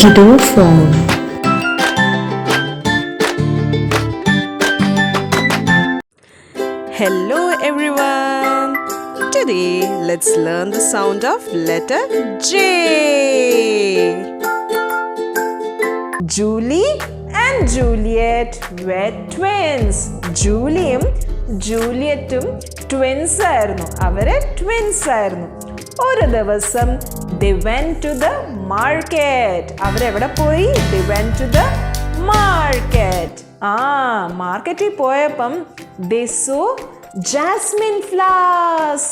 Kiddo phone. Hello everyone. Today let's learn the sound of letter J. Julie and Juliet were twins. ജൂലിയും ജൂലിയറ്റും twins ആയിരുന്നു. അവര് twins ആയിരുന്നു. ഒരു ദിവസം they went to the market. അവരെവിടെ പോയി? they went to the market. മാർക്കറ്റിൽ പോയപ്പം they saw jasmine flowers.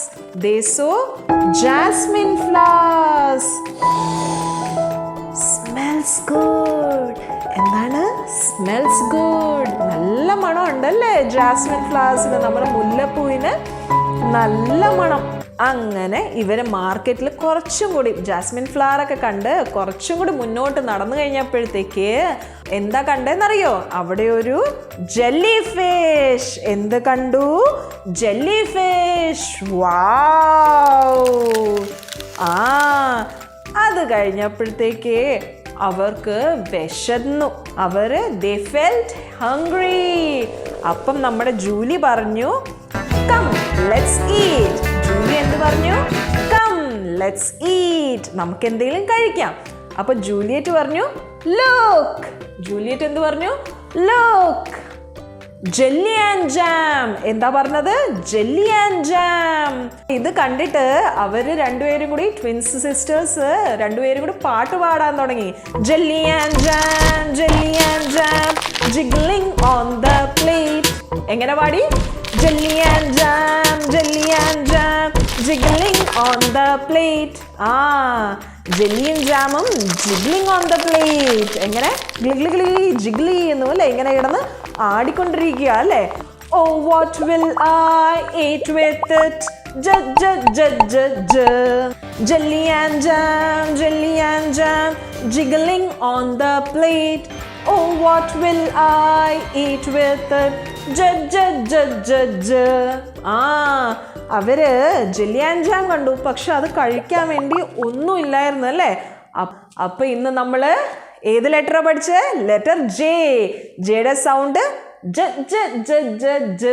They saw jasmine flowers. Smells good. എന്താണ്? Smells good. നല്ല മണം ഉണ്ടല്ലേ ജാസ്മിൻ ഫ്ലവേഴ്സിന്, നമ്മുടെ മുല്ലപ്പൂവിന് നല്ല മണം. അങ്ങനെ ഇവരെ മാർക്കറ്റിൽ കുറച്ചും കൂടി ജാസ്മിൻ ഫ്ലവർ ഒക്കെ കണ്ട് കുറച്ചും കൂടി മുന്നോട്ട് നടന്നു കഴിഞ്ഞപ്പോഴത്തേക്ക് എന്താ കണ്ടെന്നറിയോ? അവിടെ ഒരു ജെല്ലി ഫിഷ്. എന്ത് കണ്ടു? Jelly fish. വാവ്! അത് കഴിഞ്ഞപ്പോഴത്തേക്ക് അവർക്ക് വിശന്നു. they felt hungry. അപ്പം നമ്മുടെ ജൂലി പറഞ്ഞു come let's eat. ജൂലി എന്ത് പറഞ്ഞു? come let's eat. നമുക്ക് എന്തെങ്കിലും കഴിക്കാം. അപ്പൊ ജൂലിയറ്റ് പറഞ്ഞു look. ജൂലിയറ്റ് എന്ത് പറഞ്ഞു? look. Jelly and jam. എന്താ പറഞ്ഞത്? Jelly and jam. ഇത് കണ്ടിട്ട് അവര് രണ്ടുപേരും കൂടി ട്വിൻസ് സിസ്റ്റേഴ്സ് രണ്ടുപേരും കൂടി പാട്ട് പാടാൻ തുടങ്ങി. Jelly and jam, jelly and jam, jiggling on the plate. എങ്ങനെ പാടി? Jelly and jam, jelly and jam, jiggling on the plate. ജെല്ലിയും ജാമും ജിഗ്ലിംഗ് ഓൺ ദ പ്ലേറ്റ്. എങ്ങനെ? ഗ്ലിഗ്ലി ഗ്ലി ജിഗ്ലി എന്നും അല്ലേ ഇങ്ങനെ കിടന്ന് ആടിക്കൊണ്ടിരിക്കുക അല്ലേ? Oh what will I eat with it? Jelly and jam, jelly and jam, jiggling on the plate. Oh what will I eat with it? അവര് ജെല്ലി ആൻഡ് ജാം കണ്ടു, പക്ഷെ അത് കഴിക്കാൻ വേണ്ടി ഒന്നും ഇല്ലായിരുന്നു അല്ലേ? അപ്പൊ ഇന്ന് നമ്മള് ഏത് ലെറ്ററാ പഠിച്ചേ? Letter J. ജെയുടെ സൗണ്ട് ജ ജ ജ ജ ജ.